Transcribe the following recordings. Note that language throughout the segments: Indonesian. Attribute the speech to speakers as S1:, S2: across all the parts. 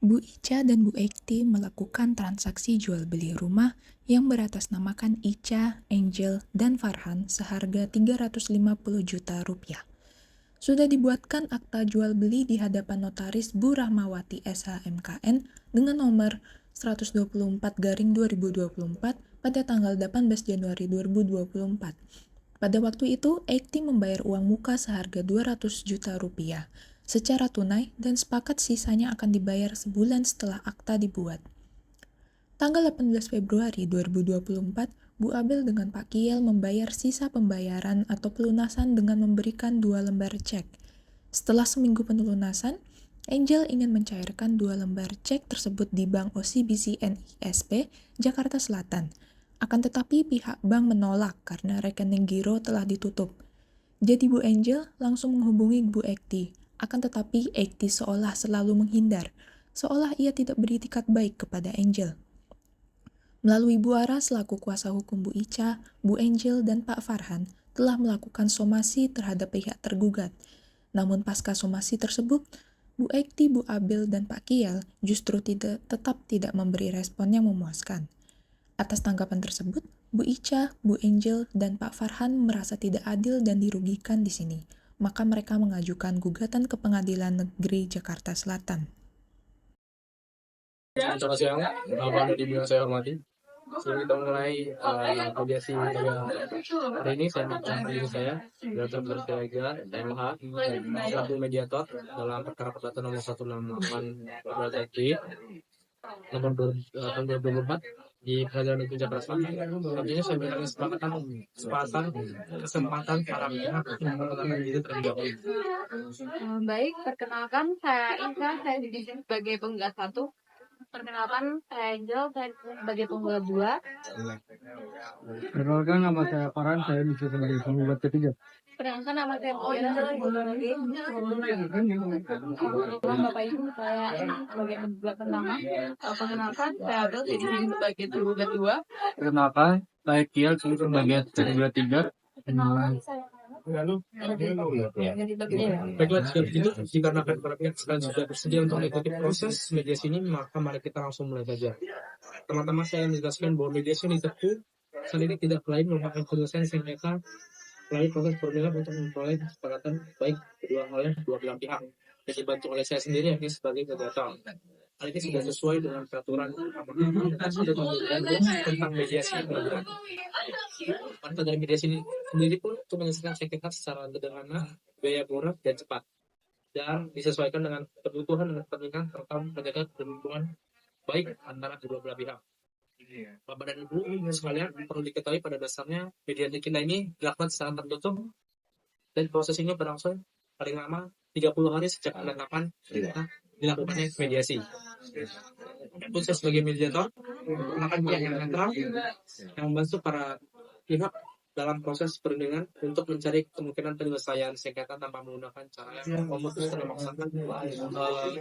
S1: Bu Ica dan Bu Ekti melakukan transaksi jual beli rumah yang beratasnamakan Ica, Angel, dan Farhan seharga 350 juta rupiah. Sudah dibuatkan akta jual beli di hadapan notaris Bu Rahmawati SHMKN dengan nomor 124/2024 pada tanggal 18 Januari 2024. Pada waktu itu, Ekti membayar uang muka seharga 200 juta rupiah secara tunai dan sepakat sisanya akan dibayar sebulan setelah akta dibuat. Tanggal 18 Februari 2024, Bu Abel dengan Pak Kiel membayar sisa pembayaran atau pelunasan dengan memberikan 2 lembar cek. Setelah seminggu pelunasan, Angel ingin mencairkan 2 lembar cek tersebut di Bank OCBC NISP, Jakarta Selatan. Akan tetapi pihak bank menolak karena rekening giro telah ditutup. Jadi Bu Angel langsung menghubungi Bu Ekti. Akan tetapi Ekti seolah selalu menghindar, seolah ia tidak beritikat baik kepada Angel. Melalui Bu Ara selaku kuasa hukum Bu Ica, Bu Angel, dan Pak Farhan telah melakukan somasi terhadap pihak tergugat. Namun pasca somasi tersebut, Bu Ekti, Bu Abel, dan Pak Kiel justru tetap tidak memberi respon yang memuaskan. Atas tanggapan tersebut, Bu Ica, Bu Angel, dan Pak Farhan merasa tidak adil dan dirugikan di sini. Maka mereka mengajukan gugatan ke Pengadilan Negeri Jakarta Selatan.
S2: Selamat siang, Bapak Nadi yang saya hormati. Sebelum kita mulai mediasi hari ini, saya minta diri saya, Dr. Bersiaga, MH, selaku mediator dalam perkara perdata nomor 168 nomor 2024 di Pengadilan Negeri Jakarta Selatan. Tentunya saya berikan kesempatan para pihak untuk mengatakan diri terlebih dahulu.
S3: Baik, perkenalkan saya Inka, saya di sini sebagai penggugat 1. Perkenalkan saya Angel, saya sebagai penggugat 2.
S4: Perkenalkan nama saya Farhan, saya di sini sebagai penggugat ketiga.
S3: Perkenalkan nama saya Mutiara, saya sebagai Bapak Ibu, saya sebagai penggugat pertama. Perkenalkan saya Abel, di sini sebagai penggugat 2.
S4: Perkenalkan saya Kiel, sebagai penggugat 3.
S2: Baiklah, jika begitu, dikarenakan para pihak sekalian sudah bersedia untuk mengikuti proses mediasi ini, maka mari kita langsung mulai saja. Teman-teman, saya menjelaskan bahwa mediasi yang ditempuh sendiri tidak lain merupakan penyelesaian sengketa melalui proses perundingan untuk memperoleh kesepakatan baik oleh dua belah pihak yang dibantu oleh saya sendiri yakni sebagai mediator. Hal ini sudah sesuai dengan peraturan tentang mediasi perundingan. Manfaat dari mediasi ini sendiri pun untuk menyelesaikan sengketa secara sederhana, biaya murah dan cepat, dan disesuaikan dengan kebutuhan dan kepentingan serta menjaga hubungan baik antara kedua belah pihak. Bapak dan Ibu sekalian, perlu diketahui pada dasarnya mediasi kita ini dilakukan secara tertutup dan proses ini berlangsung paling lama 30 hari sejak penetapan dilakukannya mediasi. Untuk saya sebagai mediator merupakan pihak yang netral yang membantu para pihak dalam proses perundingan untuk mencari kemungkinan penyelesaian sengketa tanpa menggunakan cara yang memutus dan memaksakan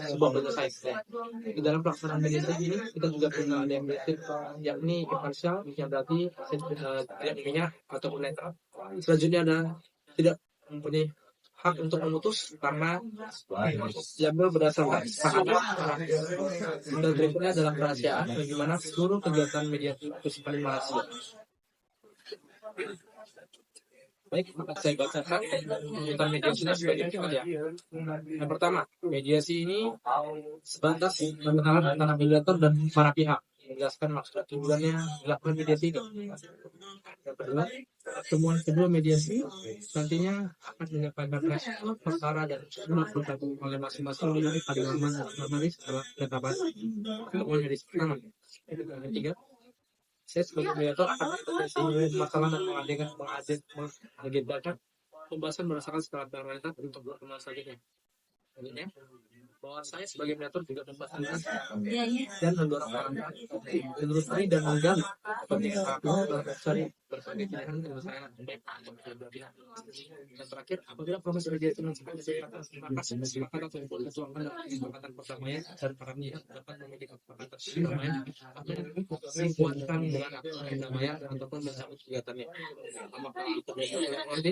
S2: sebuah penyelesaian. Di dalam pelaksanaan mediasi ini kita juga punya ada yang yakni imparsial, yang berarti tidak memihak ataupun netral. Selanjutnya ada tidak mempunyai hak untuk memutus karena diambil berdasarkan kesepakatan. Dan berikutnya adalah kerahasiaan, bagaimana seluruh kegiatan mediasi bersifat rahasia. Baik, maka saya bacakan tuntutan mediasinya sebagai berikut ya. Yang pertama, mediasi ini sebatas perkenalan antara mediator dan para pihak, menjelaskan maksud tujuannya dilakukan mediasi ini. Yang kedua, temuan kedua mediasi nantinya akan menyampaikan respon perkara dan semua bergabung oleh masing-masing pihak pada normalis setelah penetapan temuan mediasi pertama. Yang ketiga, saya sebagai mediator akan mengatasi masalah dan mengagendakan pembahasan berdasarkan skala prioritas untuk pertemuan selanjutnya. Selanjutnya, bahwa saya sebagai mediator juga membahas dan mendorong para pihak menelusuri dan menggali kepentingan para pihak dalam mencari berbagai pilihan penyelesaian yang baik untuk kedua pihak. Dan terakhir, apabila proses mediasi mencapai kesepakatan, maka kesepakatan tersebut dituangkan dalam kesepakatan perdamaian dan para pihak dapat memiliki kesepakatan perdamaian atau dikuatkan dengan akta perdamaian ataupun mencabut kegiatannya. Apakah itu nanti?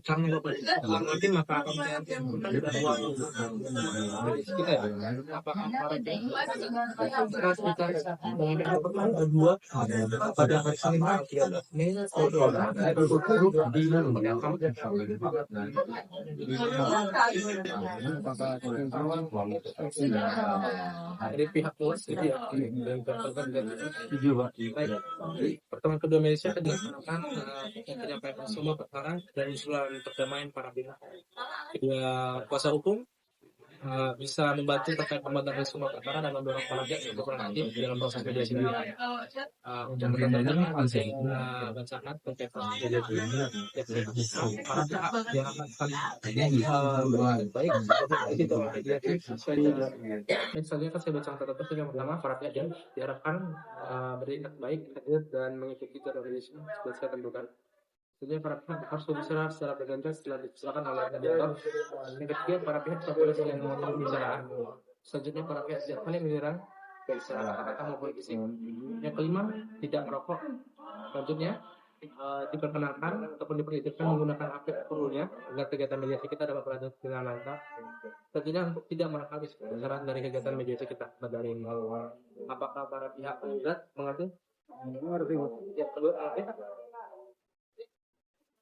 S2: Karena Bapak dalam arti maka akan melihat uang dari kita ya. Apakah para kita mengambil kedua pada hari Senin 13 Mei dari pihak polisi gitu ya.
S4: Tujuh, Pak.
S2: Baik. Pertemuan kedua Malaysia akan dilaksanakan penyampaian semua perkara dan usulan perdamaian para pihak. Kedua kuasa hukum bisa membantu terkait pembenaran semua perkara dan mendorong para pihak untuk berlanjut dalam proses mediasi ini. Untuk pertanyaan bacakan terkait proses mediasi ini, para pihak diharapkan baik itu mediasi sesuai dengan. Misalnya kan saya baca tertutup yang pertama, para pihak diharapkan beringat baik, hadir dan mengikuti jadwal mediasi sesuai saya tentukan. Sebenarnya para pihak harus berbicara secara bergantian setelah dibicarakan oleh mediator. Yang ketiga, para pihak tidak boleh saling memotong pembicaraan. Selanjutnya, para pihak tidak saling menyerang baik secara kata-kata maupun fisik. Yang kelima, tidak merokok. Selanjutnya, diperkenalkan ataupun diperhitungkan menggunakan HP perlunya agar kegiatan mediasi kita dapat berlanjut dengan lancar. Selanjutnya, untuk tidak menangkap saran dari kegiatan mediasi kita dari apakah para pihak mengerti? Yang kedua,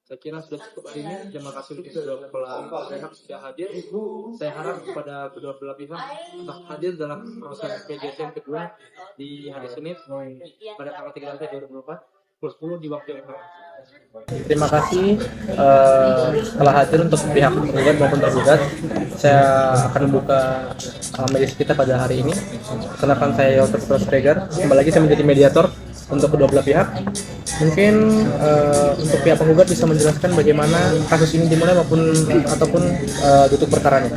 S2: saya kira sudah cukup hari ini. Terima kasih untuk kedua belah pihak sudah hadir. Saya harap kepada kedua belah pihak tetap hadir dalam proses mediasi yang kedua di hari Senin pada tanggal 3 Mei 2024 pukul 10 di waktu yang sama.
S5: Terima kasih telah hadir untuk pihak penggugat maupun tergugat. Saya akan membuka mediasi kita pada hari ini. Kenalkan saya Walter Spreger. Kembali lagi saya menjadi mediator untuk kedua belah pihak. Mungkin untuk pihak penggugat bisa menjelaskan bagaimana kasus ini dimulai ataupun duduk perkaranya.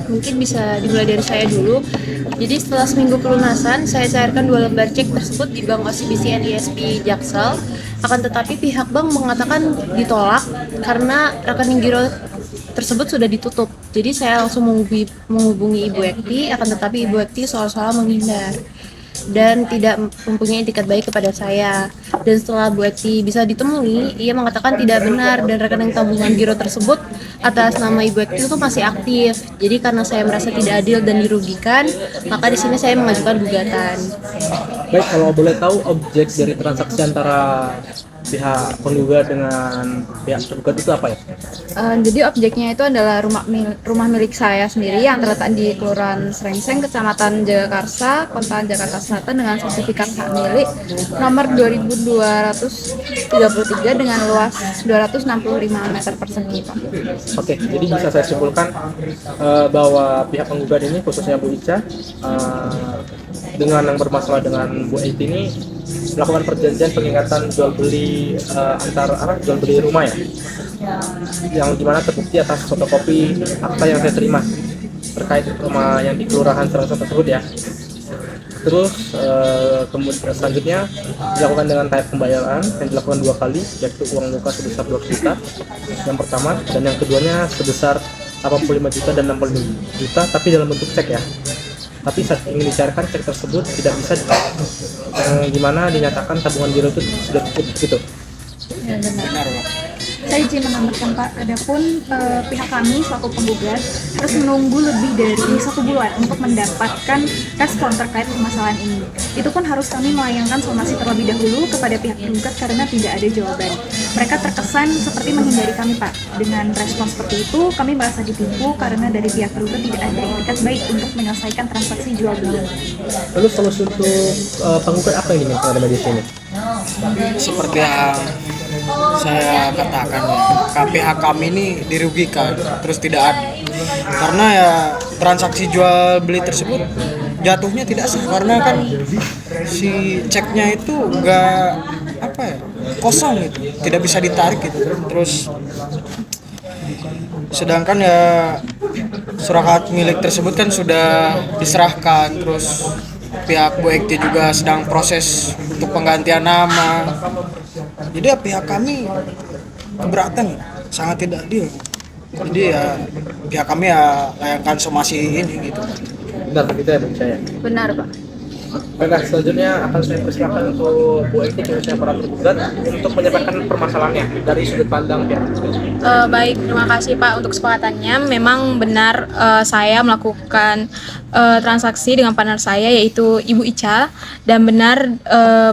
S6: Mungkin bisa dimulai dari saya dulu. Jadi setelah seminggu pelunasan, saya cairkan 2 lembar cek tersebut di Bank OCBC NISP Jaksel. Akan tetapi pihak bank mengatakan ditolak karena rekening giro tersebut sudah ditutup. Jadi saya langsung menghubungi Ibu Ekti, akan tetapi Ibu Ekti soal-soal menghindar dan tidak mempunyai etikat baik kepada saya. Dan setelah Bu Ekti bisa ditemui, ia mengatakan tidak benar dan rekening tabungan giro tersebut atas nama Ibu Ekti itu masih aktif. Jadi karena saya merasa tidak adil dan dirugikan, maka di sini saya mengajukan gugatan.
S5: Baik, kalau boleh tahu objek dari transaksi antara pihak penggugat dengan pihak tergugat itu apa ya?
S6: Jadi objeknya itu adalah rumah milik saya sendiri yang terletak di Kelurahan Srengseng, Kecamatan Jagakarsa, Kota Jakarta Selatan dengan sertifikat hak milik nomor 2233 dengan luas 265 meter persegi, Pak.
S5: Oke, jadi bisa saya simpulkan bahwa pihak penggugat ini khususnya Bu Ica dengan yang bermasalah dengan Bu Eti ini melakukan perjanjian pengingatan jual beli jual beli rumah ya, yang dimana terbukti atas fotokopi akta yang saya terima terkait rumah yang di kelurahan Srengseng tersebut ya. Terus kemudian selanjutnya dilakukan dengan tahap pembayaran yang dilakukan 2 kali, yaitu uang muka sebesar 2 juta yang pertama, dan yang keduanya sebesar 85 juta dan 65 juta tapi dalam bentuk cek ya. Tapi saat ingin dicairkan cek tersebut tidak bisa, gimana dinyatakan tabungan giro itu sudah cukup gitu.
S6: Ya, benar. Saya izin menambahkan, Pak, adapun pihak kami selaku penggugat harus menunggu lebih dari 1 bulan untuk mendapatkan respon terkait permasalahan ini. Itu pun harus kami melayangkan somasi terlebih dahulu kepada pihak penggugat karena tidak ada jawaban. Mereka terkesan seperti menghindari kami, Pak. Dengan respon seperti itu, kami merasa ditipu karena dari pihak penggugat tidak ada etikat baik untuk menyelesaikan transaksi jual beli.
S5: Lalu solusi untuk penggugat apa yang diminta dari sini?
S7: Seperti yang saya katakan ya, pihak kami ini dirugikan terus tidak adil karena ya transaksi jual beli tersebut jatuhnya tidak sah karena kan si ceknya itu enggak kosong gitu, tidak bisa ditarik gitu. Terus sedangkan ya surat milik tersebut kan sudah diserahkan, terus pihak Bu Ekti juga sedang proses untuk penggantian nama. Jadi ya pihak kami keberatan, sangat tidak adil. Jadi ya pihak kami ya layangkan somasi ini gitu.
S5: Benar begitu ya Bu Ica ya?
S6: Benar, Pak.
S5: Baiklah, selanjutnya akan saya persilakan untuk Bu Eki khususnya para tergugat untuk menyampaikan permasalahannya dari sudut pandang pihak tergugat.
S6: Baik, terima kasih Pak untuk kesepakatannya. Memang benar saya melakukan transaksi dengan partner saya yaitu Ibu Ica, dan benar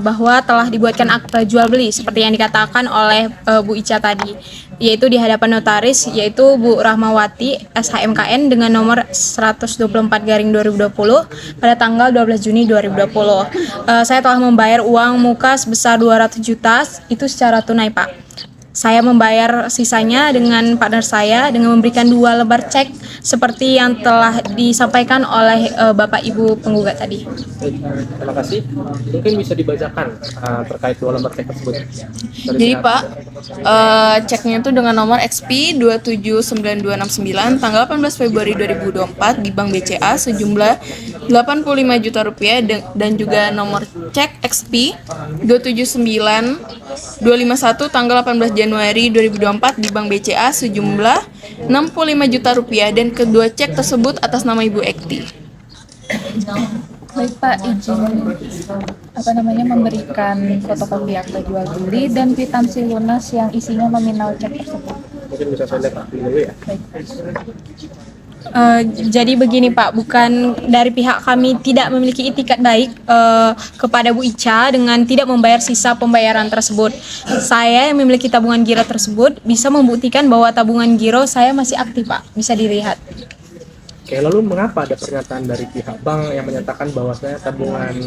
S6: bahwa telah dibuatkan akta jual beli seperti yang dikatakan oleh Bu Ica tadi, yaitu di hadapan notaris yaitu Bu Rahmawati SHMKN dengan nomor 124/2020 pada tanggal 12 Juni 2020. Saya telah membayar uang muka sebesar 200 juta itu secara tunai Pak. Saya membayar sisanya dengan partner saya dengan memberikan 2 lembar cek seperti yang telah disampaikan oleh Bapak Ibu penggugat tadi.
S5: Baik, terima kasih. Mungkin bisa dibacakan terkait 2 lembar cek tersebut.
S8: Jadi Pak, ceknya itu dengan nomor XP 279269 tanggal 18 Februari 2024 di Bank BCA sejumlah 85 juta rupiah dan juga nomor cek XP 279251 tanggal 18 Januari 2024 di Bank BCA sejumlah 65 juta rupiah, dan kedua cek tersebut atas nama Ibu Ekti.
S1: Baik Pak, izin memberikan fotokopi akta jual beli dan kwitansi lunas yang isinya nominal cek tersebut.
S5: Mungkin bisa saya lihat dulu ya.
S6: Jadi begini Pak, bukan dari pihak kami tidak memiliki itikat baik kepada Bu Ica dengan tidak membayar sisa pembayaran tersebut. Saya yang memiliki tabungan giro tersebut bisa membuktikan bahwa tabungan giro saya masih aktif Pak, bisa dilihat.
S5: Oke, lalu mengapa ada pernyataan dari pihak bank yang menyatakan bahwasanya tabungan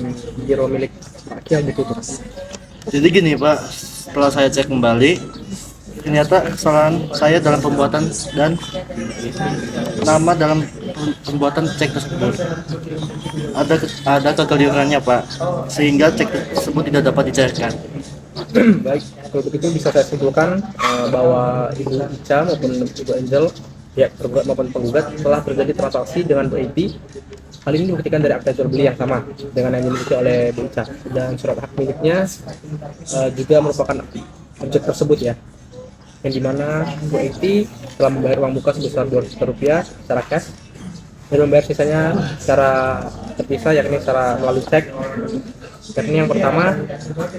S5: giro milik Pak Kiel ditutup?
S9: Jadi gini Pak, setelah saya cek kembali, ternyata kesalahan saya dalam pembuatan dan nama dalam pembuatan cek tersebut. Ada kekeliruannya Pak, sehingga cek tersebut tidak dapat dicairkan.
S5: Baik, kalau begitu bisa saya simpulkan bahwa Ibu Ica maupun Ibu Angel, pihak tergugat maupun penggugat, telah terjadi transaksi dengan Bu Eti. Hal ini dibuktikan dari akta jual beli yang sama dengan yang dimiliki oleh Bu Ica, dan surat hak miliknya juga merupakan objek tersebut ya, yang dimana Bu Eti telah membayar uang muka sebesar 200 juta rupiah secara cash dan membayar sisanya secara terpisah, yakni secara melalui cek. Yakni yang pertama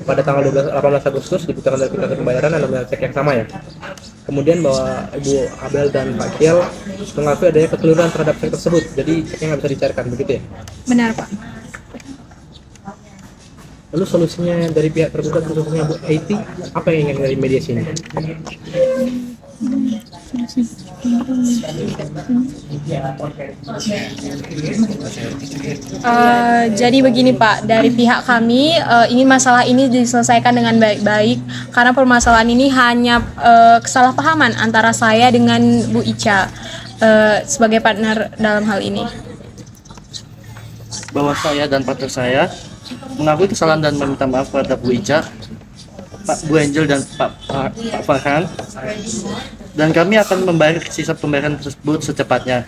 S5: pada tanggal 18 Agustus dibutuhkan dari kwitansi pembayaran dan nominal cek yang sama ya. Kemudian bahwa Ibu Abel dan Pak Kiel mengakui adanya kekeliruan terhadap cek tersebut, jadi ceknya nggak bisa dicairkan, begitu ya?
S6: Benar Pak.
S5: Lalu solusinya dari pihak tergugat khususnya Bu Eti, apa yang ingin dari mediasi ini?
S6: Jadi begini Pak, dari pihak kami ingin masalah ini diselesaikan dengan baik-baik karena permasalahan ini hanya kesalahpahaman antara saya dengan Bu Ica sebagai partner dalam hal ini.
S9: Bahwa saya dan partner saya mengakui kesalahan dan meminta maaf kepada Bu Ica, Pak Bu Angel dan Pak Farhan, dan kami akan membayar sisa pembayaran tersebut secepatnya.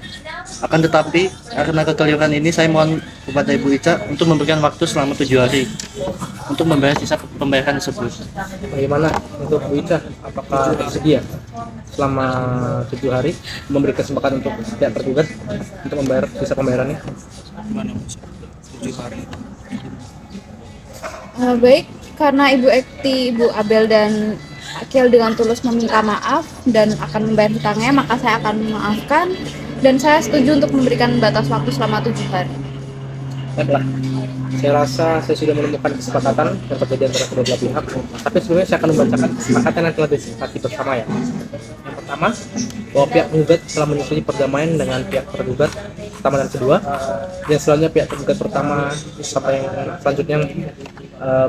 S9: Akan tetapi karena kekeliruan ini, saya mohon kepada Ibu Ica untuk memberikan waktu selama 7 hari untuk membayar sisa pembayaran tersebut.
S5: Bagaimana untuk Bu Ica? Apakah bersedia selama 7 hari memberi kesempatan untuk pihak tergugat untuk membayar sisa pembayarannya?
S3: Baik, karena Ibu Ekti, Ibu Abel dan Akil dengan tulus meminta maaf dan akan membayar hutangnya, maka saya akan memaafkan dan saya setuju untuk memberikan batas waktu selama 7 hari.
S5: Baiklah, saya rasa saya sudah menemukan kesepakatan yang terjadi antara kedua belah pihak. Tapi sebelumnya saya akan membacakan kesepakatan yang telah disepakati bersama ya. Yang pertama, bahwa pihak penggugat telah menyetujui perdamaian dengan pihak tergugat pertama dan kedua. Dan selanjutnya pihak tergugat pertama sampai yang selanjutnya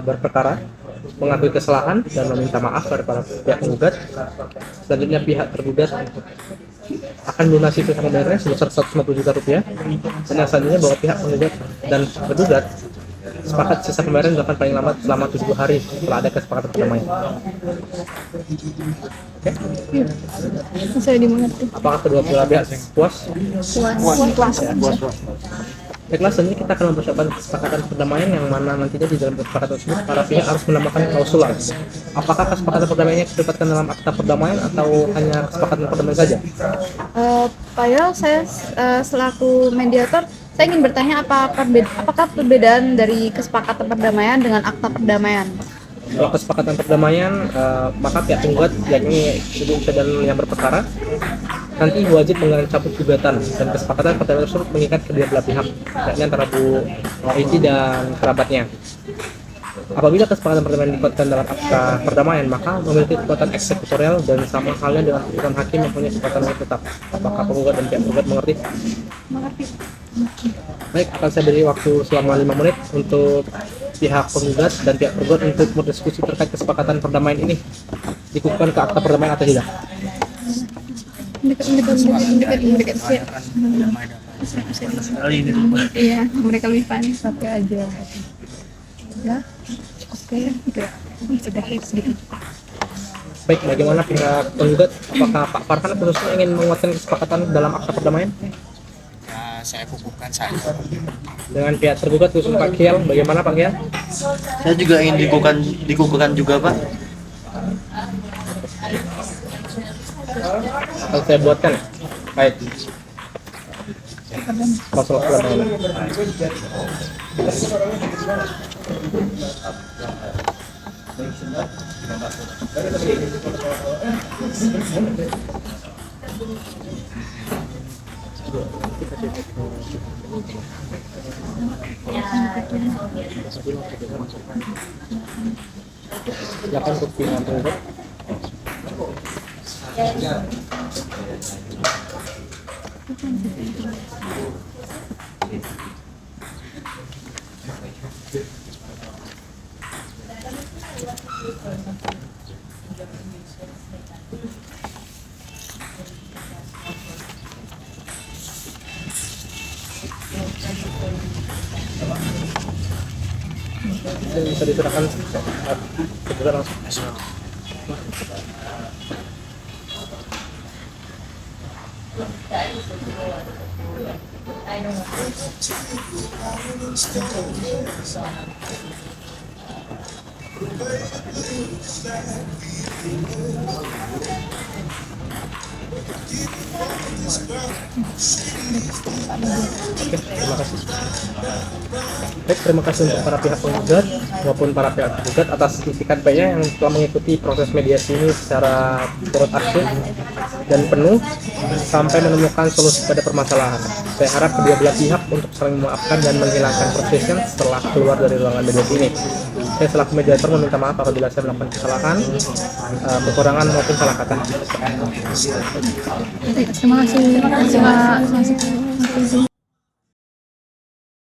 S5: berperkara mengakui kesalahan dan meminta maaf kepada pihak penggugat. Selanjutnya pihak tergugat akan melunasi sisa pembayarannya sebesar 150 juta rupiah. Dan yang selanjutnya bahwa pihak penggugat dan tergugat sepakat sisa pembayaran dilakukan paling lambat selama 70 hari setelah ada kesepakatan perdamaian. Oke?
S6: Saya dimengerti.
S5: Apakah kedua belah pihak puas?
S6: Puas.
S5: Baiklah, selanjutnya kita akan mempersiapkan kesepakatan perdamaian yang mana nantinya di dalam kesepakatan tersebut para pihak harus menambahkan klausul. Apakah kesepakatan perdamaiannya didapatkan dalam akta perdamaian atau hanya kesepakatan perdamaian saja?
S3: Pak Yel, saya selaku mediator, saya Saya ingin bertanya apakah perbedaan dari kesepakatan perdamaian dengan akta perdamaian?
S5: Kalau kesepakatan perdamaian, maka pihak penggugat yakni Ibu Ica dan yang berperkara nanti wajib mencabut gugatan, dan kesepakatan perdamaian tersebut mengikat kedua belah pihak, yakni antara Bu Iti dan kerabatnya. Apabila kesepakatan perdamaian dikuatkan dalam akta perdamaian, maka memiliki kekuatan eksekutorial dan sama halnya dengan putusan hakim yang punya kekuatan hukum tetap. Apakah penggugat dan pihak penggugat mengerti?
S3: Mengerti.
S5: Baik, akan saya beri waktu selama 5 menit untuk pihak penggugat dan pihak penggugat untuk berdiskusi terkait kesepakatan perdamaian ini dikukuhkan ke akta perdamaian atau tidak.
S3: Mendekat.
S9: Sekali ini.
S3: Iya, mereka lebih panik.
S1: Oke aja. Ya, oke, sudah sedikit.
S5: Baik, bagaimana pihak penggugat? Apakah Pak Farhan khususnya ingin menguatkan kesepakatan dalam akta perdamaian?
S7: Ya, saya kukuhkan saja.
S5: Dengan pihak tergugat khususnya Pak Kiel, bagaimana Pak Kiel?
S9: Saya juga ingin dikukuhkan juga, Pak.
S5: Akan saya buatkan. Baik. Pasal perdamaian. Silakan untuk pihak penggugat. Bisa diserahkan segera langsung. Oke, terima kasih. Baik, terima kasih untuk para pihak penggugat maupun para pihak tergugat atas itikat baiknya yang telah mengikuti proses mediasi ini secara turut aktif dan penuh sampai menemukan solusi pada permasalahan. Saya harap kedua belah pihak untuk saling memaafkan dan menghilangkan perselisihan setelah keluar dari ruangan mediasi ini. Saya selaku mediator meminta maaf apabila saya melakukan kesalahan, kekurangan maupun salah kata.
S1: Terima kasih.